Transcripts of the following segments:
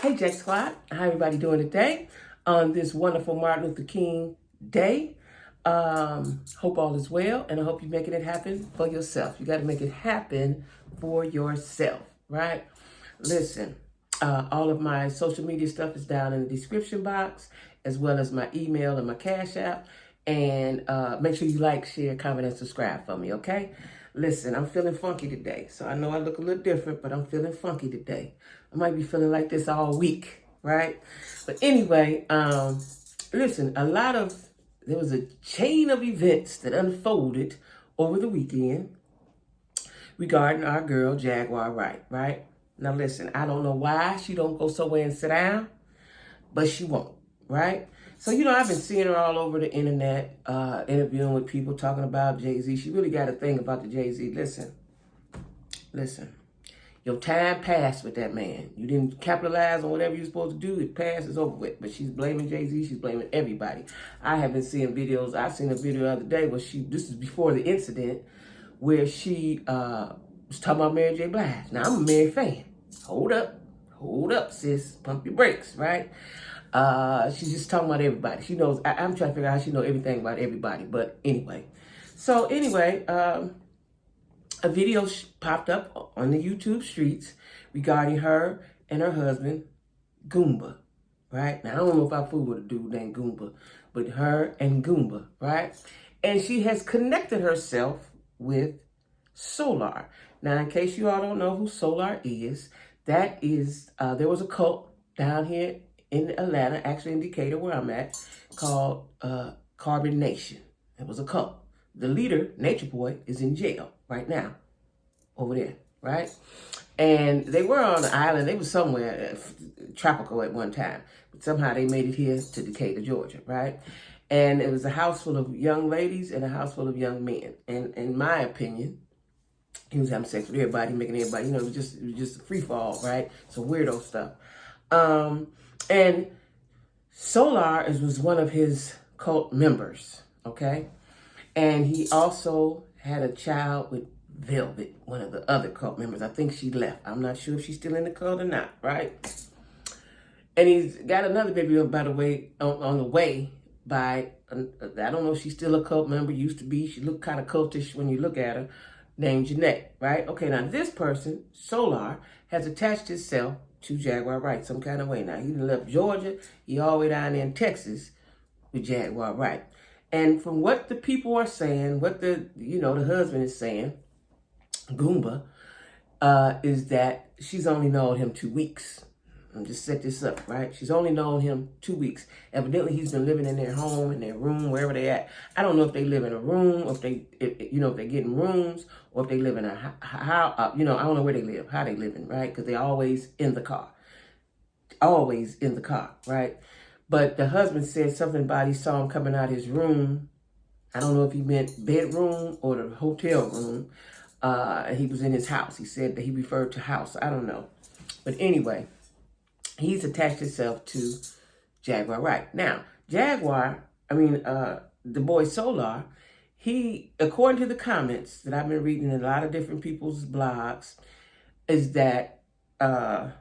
Hey, Jack Squad. How everybody doing today on this wonderful Martin Luther King Day? Hope all is well, and I hope you're making it happen for yourself. You got to make it happen for yourself, right? Listen, all of my social media stuff is down in the description box, as well as my email and my Cash App. And make sure you like, share, comment, and subscribe for me, okay? Listen, I'm feeling funky today. So I know I look a little different, but I'm feeling funky today. I might be feeling like this all week, right? But anyway, listen, there was a chain of events that unfolded over the weekend regarding our girl, Jaguar Wright, right? Now listen, I don't know why she don't go somewhere and sit down, but she won't, right? So, I've been seeing her all over the internet, interviewing with people, talking about Jay-Z. She really got a thing about the Jay-Z. Listen. Your time passed with that man. You didn't capitalize on whatever you're supposed to do. It passed, it's over with. But she's blaming Jay-Z. She's blaming everybody. I have been seeing videos. I seen a video the other day where this is before the incident, where she was talking about Mary J. Blige. Now, I'm a Mary fan. Hold up, sis. Pump your brakes, right? She's just talking about everybody. She knows, I'm trying to figure out how she knows everything about everybody. But anyway. A video popped up on the YouTube streets regarding her and her husband, Goomba, right? Now, I don't know if I fool with a dude named Goomba, but her and Goomba, right? And she has connected herself with Solar. Now, in case you all don't know who Solar is, that is, there was a cult down here in Atlanta, actually in Decatur, where I'm at, called Carbon Nation. It was a cult. The leader, Nature Boy, is in jail right now over there, right? And they were on an island. They were somewhere tropical at one time. But somehow they made it here to Decatur, Georgia, right? And it was a house full of young ladies and a house full of young men. And in my opinion, he was having sex with everybody, making everybody, it was just a free fall, right? Some weirdo stuff. And Solar was one of his cult members, okay? And he also had a child with Velvet, one of the other cult members. I think she left. I'm not sure if she's still in the cult or not, right? And he's got another baby, by the way, on the way by, I don't know if she's still a cult member, used to be. She looked kind of cultish when you look at her, named Jeanette, right? Okay, now this person, Solar, has attached himself to Jaguar Wright some kind of way. Now, he done left Georgia. He all the way down there in Texas with Jaguar Wright. And from what the people are saying, what the husband is saying, Goomba, is that she's only known him 2 weeks. I'm just set this up, right? She's only known him 2 weeks. Evidently, he's been living in their home, in their room, wherever they at. I don't know if they live in a room, or if they're getting rooms, or if they live in a how. I don't know where they live, how they living, right? Because they're always in the car, right? But the husband said something about he saw him coming out his room. I don't know if he meant bedroom or the hotel room. He was in his house. He said that he referred to house. I don't know. But anyway, he's attached himself to Jaguar Wright. Now, the boy Solar, he, according to the comments that I've been reading in a lot of different people's blogs, is that everywhere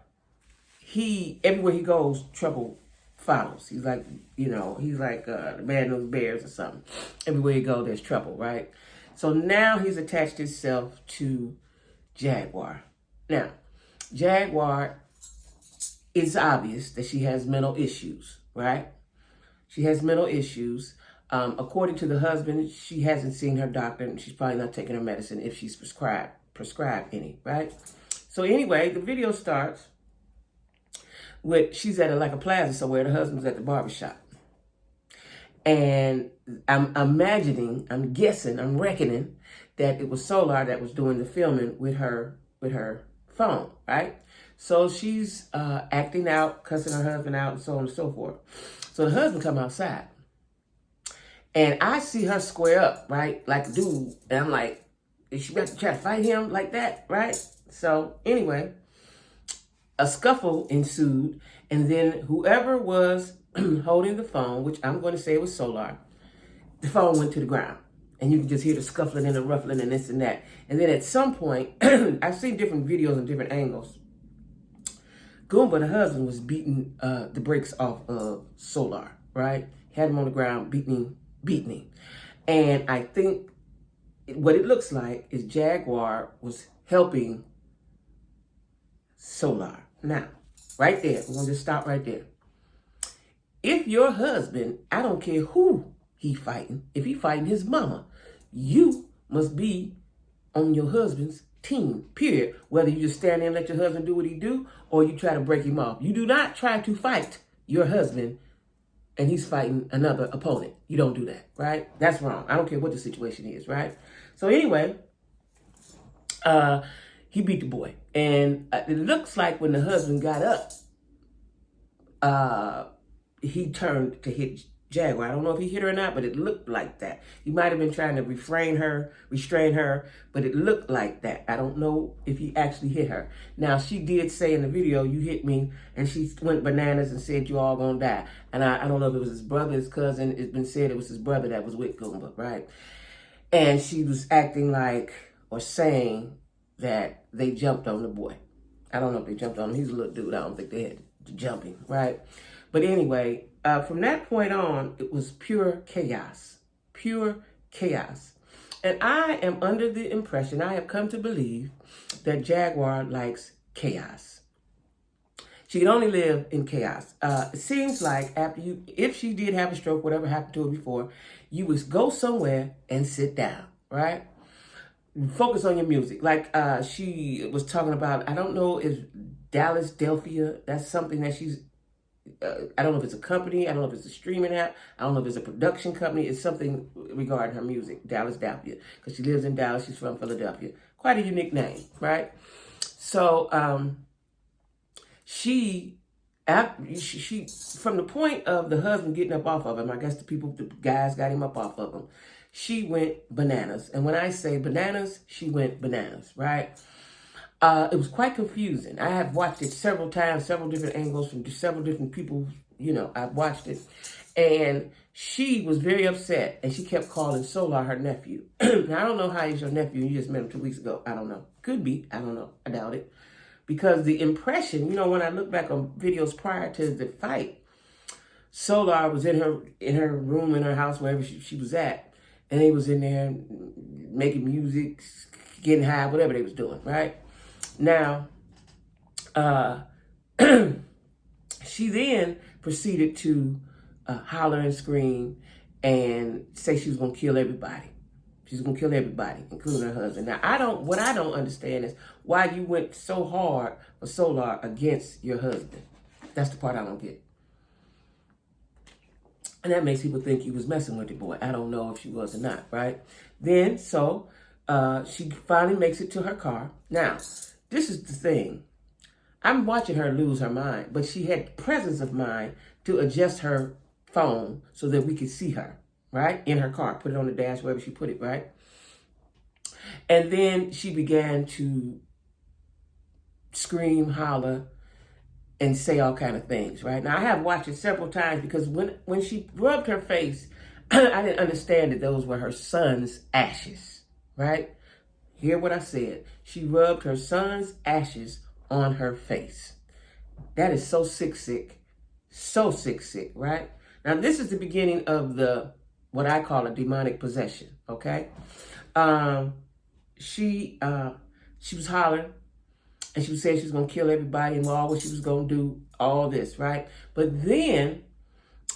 he goes, trouble follows. He's like, the man-nosed bears or something. Everywhere you go, there's trouble, right? So now he's attached himself to Jaguar. Now, Jaguar, it's obvious that she has mental issues, right? She has mental issues. According to the husband, she hasn't seen her doctor, and she's probably not taking her medicine if she's prescribed any, right? So anyway, the video starts with, she's at a plaza somewhere. The husband's at the barbershop. And I'm reckoning that it was Solar that was doing the filming with her phone, right? So she's acting out, cussing her husband out, and so on and so forth. So the husband come outside. And I see her square up, right? Like a dude. And I'm like, is she about to try to fight him like that, right? So anyway, a scuffle ensued, and then whoever was holding the phone, which I'm going to say was Solar, the phone went to the ground. And you can just hear the scuffling and the ruffling and this and that. And then at some point, I've seen different videos and different angles. Goomba, the husband, was beating the brakes off of Solar, right? Had him on the ground, beating him. And I think what it looks like is Jaguar was helping Solar. Now, right there, we're going to just stop right there. If your husband, I don't care who he fighting, if he fighting his mama, you must be on your husband's team, period. Whether you just stand there and let your husband do what he do, or you try to break him off. You do not try to fight your husband and he's fighting another opponent. You don't do that, right? That's wrong. I don't care what the situation is, right? So anyway, he beat the boy. And it looks like when the husband got up, he turned to hit Jaguar. I don't know if he hit her or not, but it looked like that. He might have been trying to restrain her, but it looked like that. I don't know if he actually hit her. Now, she did say in the video, "You hit me," and she went bananas and said, "You all gonna die." And I don't know if it was his brother, his cousin. It's been said it was his brother that was with Goomba, right? And she was acting like, or saying that they jumped on the boy. I don't know if they jumped on him. He's a little dude. I don't think they had to jump him, right? But anyway, from that point on, it was pure chaos. Pure chaos. And I am under the impression, I have come to believe, that Jaguar likes chaos. She can only live in chaos. It seems like if she did have a stroke, whatever happened to her before, you would go somewhere and sit down, right? Focus on your music. Like she was talking about, I don't know if Dallas Delphia, that's something that she's, I don't know if it's a company, I don't know if it's a streaming app, I don't know if it's a production company, it's something regarding her music, Dallas Delphia, because she lives in Dallas, she's from Philadelphia. Quite a unique name, right? So she from the point of the husband getting up off of him, I guess the guys got him up off of him, she went bananas. And when I say bananas, she went bananas, right? It was quite confusing. I have watched it several times, several different angles from several different people. You know, I've watched it. And she was very upset. And she kept calling Solar her nephew. Now, I don't know how he's your nephew. You just met him 2 weeks ago. I don't know. Could be. I don't know. I doubt it. Because the impression, you know, when I look back on videos prior to the fight, Solar was in her room, in her house, wherever she was at. And they was in there making music, getting high, whatever they was doing, right? Now, she then proceeded to holler and scream and say she was going to kill everybody. She's going to kill everybody, including her husband. Now, what I don't understand is why you went so hard for Solar against your husband. That's the part I don't get. And that makes people think you was messing with the boy. I don't know if she was or not, right? Then, so she finally makes it to her car. Now, this is the thing. I'm watching her lose her mind, but she had presence of mind to adjust her phone so that we could see her, right? In her car, put it on the dash, wherever she put it, right? And then she began to scream, holler, and say all kind of things, right? Now, I have watched it several times because when she rubbed her face, I didn't understand that those were her son's ashes, right? Hear what I said. She rubbed her son's ashes on her face. That is so sick, right? Now, this is the beginning of what I call a demonic possession, okay? She was hollering, and she was saying she was going to kill everybody and all what she was going to do, all this, right? But then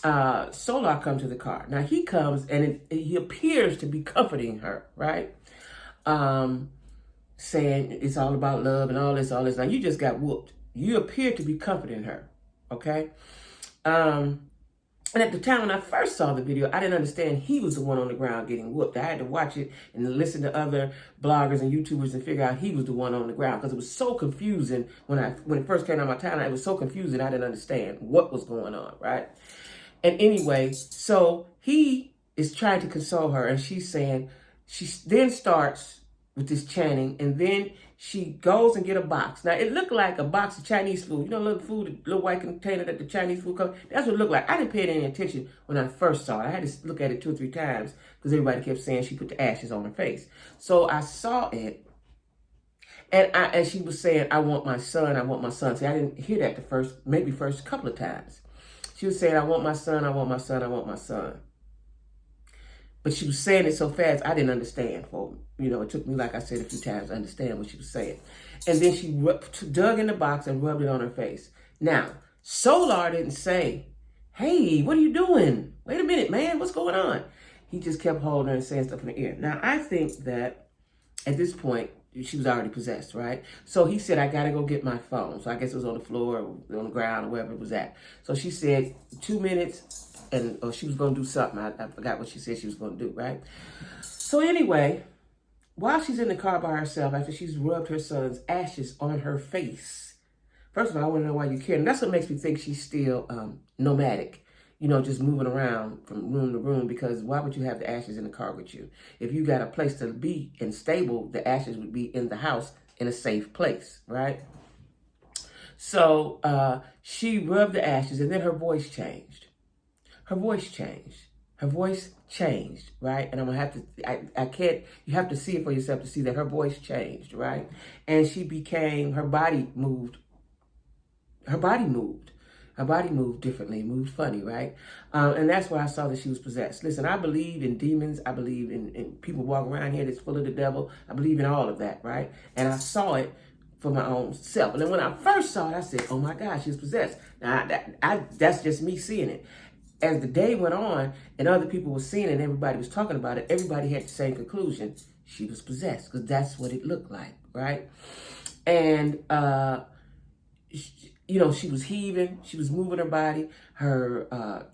Solar comes to the car. Now, he comes, and he appears to be comforting her, right? Saying it's all about love and all this. Now, you just got whooped. You appear to be comforting her, okay? And at the time when I first saw the video, I didn't understand he was the one on the ground getting whooped. I had to watch it and listen to other bloggers and YouTubers and figure out he was the one on the ground because it was so confusing when it first came on my timeline. It was so confusing I didn't understand what was going on, right? And anyway, so he is trying to console her, and she's saying, she then starts with this chanting, and then she goes and get a box. Now, it looked like a box of Chinese food. You know, little white container that the Chinese food comes. That's what it looked like. I didn't pay any attention when I first saw it. I had to look at it 2 or 3 times because everybody kept saying she put the ashes on her face. So I saw it, And she was saying, I want my son, I want my son. See, I didn't hear that maybe first couple of times. She was saying, I want my son, I want my son, I want my son. But she was saying it so fast, I didn't understand. It took me, like I said, a few times to understand what she was saying. And then she dug in the box and rubbed it on her face. Now, Solar didn't say, hey, what are you doing? Wait a minute, man, what's going on? He just kept holding her and saying stuff in her ear. Now, I think that at this point, she was already possessed, right? So he said, I got to go get my phone. So I guess it was on the floor or on the ground or wherever it was at. So she said 2 minutes or she was going to do something. I forgot what she said she was going to do, right? So anyway, while she's in the car by herself, after she's rubbed her son's ashes on her face, first of all, I want to know why you care. And that's what makes me think she's still nomadic. Just moving around from room to room, because why would you have the ashes in the car with you? If you got a place to be and stable, the ashes would be in the house in a safe place, right? So she rubbed the ashes, and then her voice changed. Her voice changed. Her voice changed, right? And I'm going to have to, I can't, you have to see it for yourself to see that her voice changed, right? And she became, her body moved. Her body moved. Her body moved differently, moved funny, right? And that's why I saw that she was possessed. Listen, I believe in demons. I believe in people walking around here that's full of the devil. I believe in all of that, right? And I saw it for my own self. And then when I first saw it, I said, oh my God, she's possessed. Now, that's just me seeing it. As the day went on and other people were seeing it and everybody was talking about it, everybody had the same conclusion. She was possessed, because that's what it looked like, right? And, she was heaving, she was moving her body, her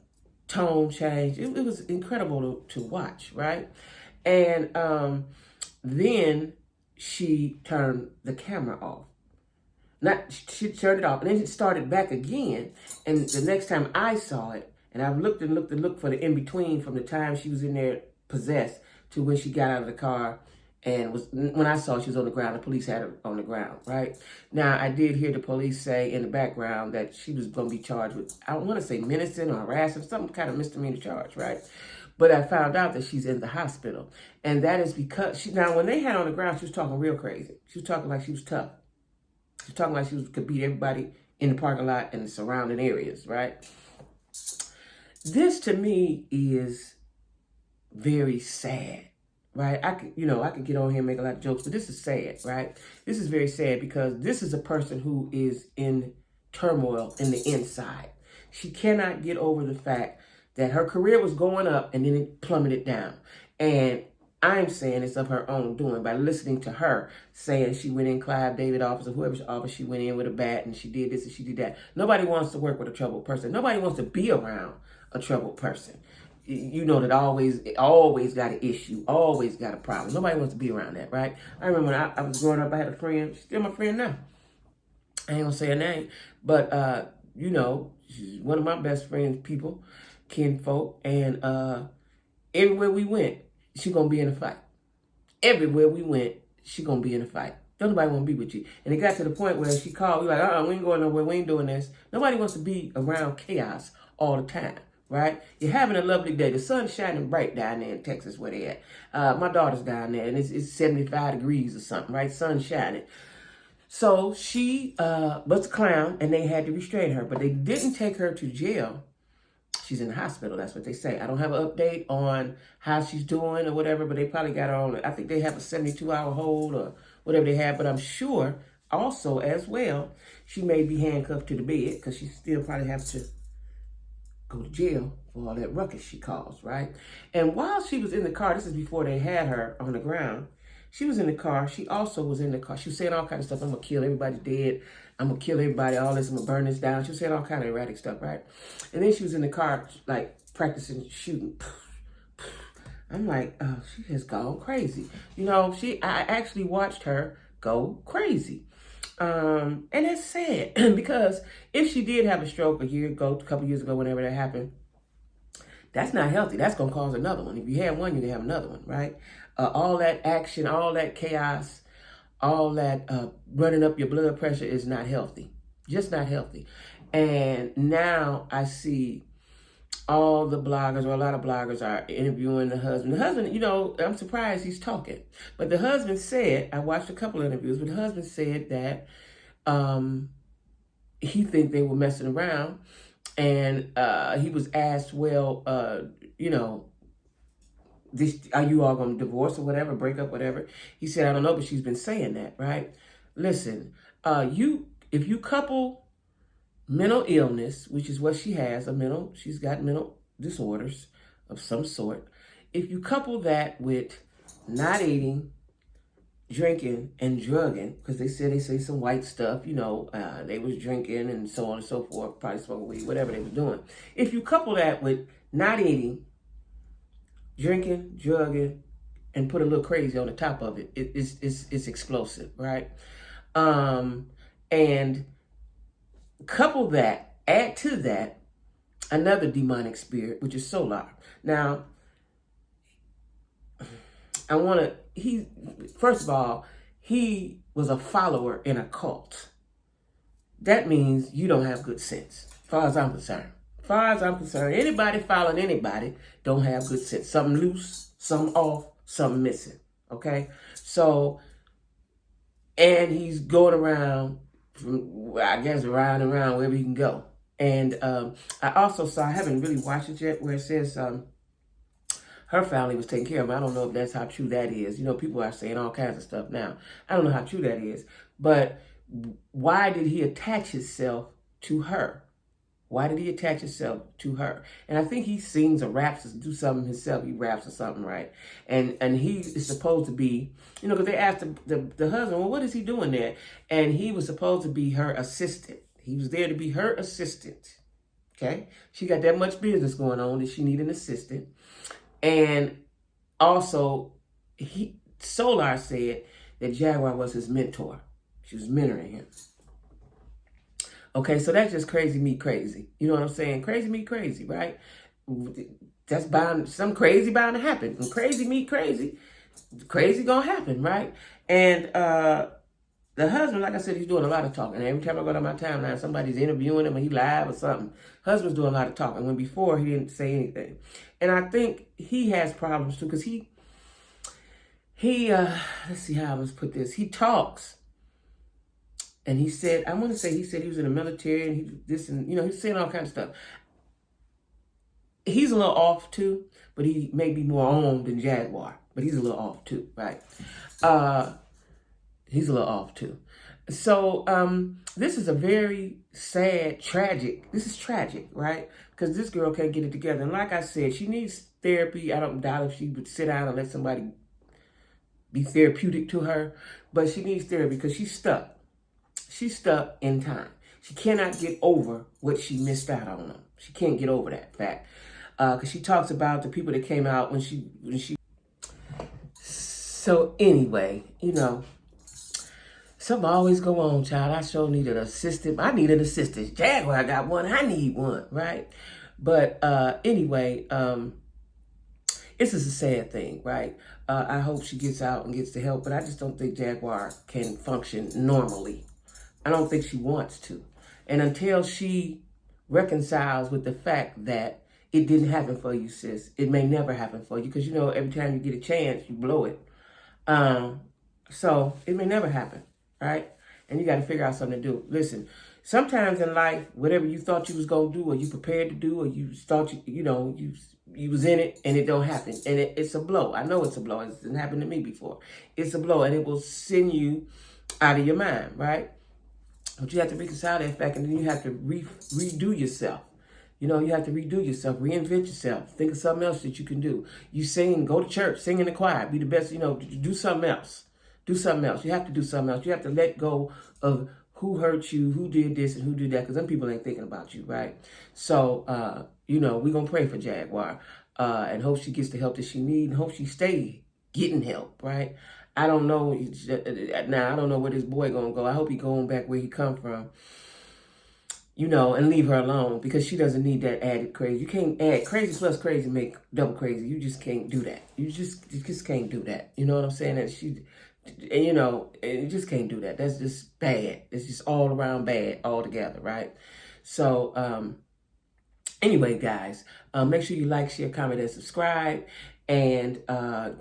tone changed. It was incredible to watch, right? And then she turned the camera off. She turned it off, and then it started back again. And the next time I saw it, and I've looked and looked and looked for the in-between from the time she was in there possessed to when she got out of the car. And when I saw she was on the ground, the police had her on the ground, right? Now, I did hear the police say in the background that she was going to be charged with, I don't want to say menacing or harassing, some kind of misdemeanor charge, right? But I found out that she's in the hospital. And that is because, now when they had her on the ground, she was talking real crazy. She was talking like she was tough. She was talking like she could beat everybody in the parking lot and the surrounding areas, right? This to me is very sad. Right, I could get on here and make a lot of jokes, but this is sad, right? This is very sad, because this is a person who is in turmoil in the inside. She cannot get over the fact that her career was going up and then it plummeted down. And I'm saying it's of her own doing by listening to her saying she went in Clive David office or whoever's office, she went in with a bat and she did this and she did that. Nobody wants to work with a troubled person. Nobody wants to be around a troubled person. That always got an issue, always got a problem. Nobody wants to be around that, right? I remember when I was growing up, I had a friend, she's still my friend now. I ain't gonna say her name, but, she's one of my best friends, people, kinfolk, and everywhere we went, she gonna be in a fight. Everywhere we went, she gonna be in a fight. Don't nobody want to be with you. And it got to the point where she called, we like, we ain't going nowhere, we ain't doing this. Nobody wants to be around chaos all the time. Right? You're having a lovely day. The sun's shining bright down there in Texas where they at. My daughter's down there, and it's 75 degrees or something, right? Sun shining. So she was a clown, and they had to restrain her, but they didn't take her to jail. She's in the hospital, that's what they say. I don't have an update on how she's doing or whatever, but they probably got her on, I think they have a 72-hour hold or whatever they have, but I'm sure also as well, she may be handcuffed to the bed because she still probably have to go to jail for all that ruckus she caused, right? And while she was in the car, this is before they had her on the ground, she was in the car. She also was in the car. She was saying all kinds of stuff. I'm going to kill everybody dead. I'm going to kill everybody. All this, I'm going to burn this down. She was saying all kind of erratic stuff, right? And then she was in the car, like, practicing shooting. I'm like, oh, she has gone crazy. I actually watched her go crazy. And it's sad because if she did have a stroke a couple years ago, whenever that happened, that's not healthy. That's going to cause another one. If you had one, you can have another one, right? All that action, all that chaos, all that running up your blood pressure is not healthy. Just not healthy. And now I see all the bloggers, or a lot of bloggers, are interviewing the husband. The husband, I'm surprised he's talking. But the husband said, I watched a couple of interviews, but the husband said that he think they were messing around. And he was asked, well, are you all going to divorce or whatever, break up, whatever? He said, I don't know, but she's been saying that, right? Listen, if you couple mental illness, which is what she has, she's got mental disorders of some sort. If you couple that with not eating, drinking, and drugging, because they say some white stuff, they was drinking and so on and so forth, probably smoking weed, whatever they was doing. If you couple that with not eating, drinking, drugging, and put a little crazy on the top of it, it's explosive, right? And couple that, add to that another demonic spirit, which is solar. Now, first of all, he was a follower in a cult. That means you don't have good sense, as far as I'm concerned. As far as I'm concerned, anybody following anybody don't have good sense. Something loose, something off, something missing, okay? So, and he's going around, around and around wherever he can go. And I also saw, I haven't really watched it yet, where it says her family was taking care of him. I don't know if that's how true that is. People are saying all kinds of stuff now. I don't know how true that is. But why did he attach himself to her? Why did he attach himself to her? And I think he sings or raps or do something himself. He raps or something, right? And he is supposed to be, because they asked the husband, well, what is he doing there? And he was supposed to be her assistant. He was there to be her assistant, okay? She got that much business going on that she needed an assistant. And also, Solar said that Jaguar was his mentor. She was mentoring him. Okay, so that's just crazy meet crazy. You know what I'm saying? Crazy meet crazy, right? That's some crazy bound to happen. When crazy meet crazy, crazy gonna happen, right? And the husband, like I said, he's doing a lot of talking. Every time I go to my timeline, somebody's interviewing him or he live or something. Husband's doing a lot of talking, when before he didn't say anything. And I think he has problems too, because he let's see how I must put this. He talks. And he said, I want to say he said he was in the military and he's saying all kinds of stuff. He's a little off too, but he may be more on than Jaguar. But he's a little off too, right? He's a little off too. So this is a very sad, tragic. This is tragic, right? Because this girl can't get it together. And like I said, she needs therapy. I don't doubt if she would sit down and let somebody be therapeutic to her. But she needs therapy because she's stuck. She's stuck in time. She cannot get over what she missed out on. She can't get over that fact. Because she talks about the people that came out when she... So anyway, something always go on, child. I sure need an assistant. I need an assistant. Jaguar got one. I need one, right? But anyway, this is a sad thing, right? I hope she gets out and gets the help, but I just don't think Jaguar can function normally. I don't think she wants to. And until she reconciles with the fact that it didn't happen for you, sis, it may never happen for you. Because, every time you get a chance, you blow it. So it may never happen, right? And you got to figure out something to do. Listen, sometimes in life, whatever you thought you was going to do or you prepared to do or you thought, you was in it and it don't happen. And it's a blow. I know it's a blow. It didn't happen to me before. It's a blow and it will send you out of your mind, right? But you have to reconcile that fact, and then you have to redo yourself. You have to redo yourself, reinvent yourself, think of something else that you can do. You sing, go to church, sing in the choir, be the best, do something else. Do something else. You have to do something else. You have to let go of who hurt you, who did this, and who did that, because some people ain't thinking about you, right? So, we're going to pray for Jaguar and hope she gets the help that she needs and hope she stay getting help, right? I don't know. Now, I don't know where this boy going to go. I hope he going back where he come from, and leave her alone because she doesn't need that added crazy. You can't add crazy plus crazy make double crazy. You just can't do that. You just can't do that. You know what I'm saying? And you just can't do that. That's just bad. It's just all around bad altogether, right? So, Anyway, guys, make sure you like, share, comment, and subscribe. And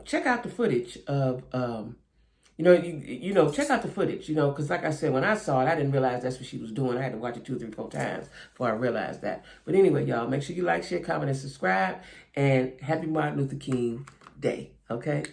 check out the footage of, check out the footage, because like I said, when I saw it, I didn't realize that's what she was doing. I had to watch it 2, 3, 4 times before I realized that. But anyway, y'all, make sure you like, share, comment, and subscribe. And happy Martin Luther King Day, okay?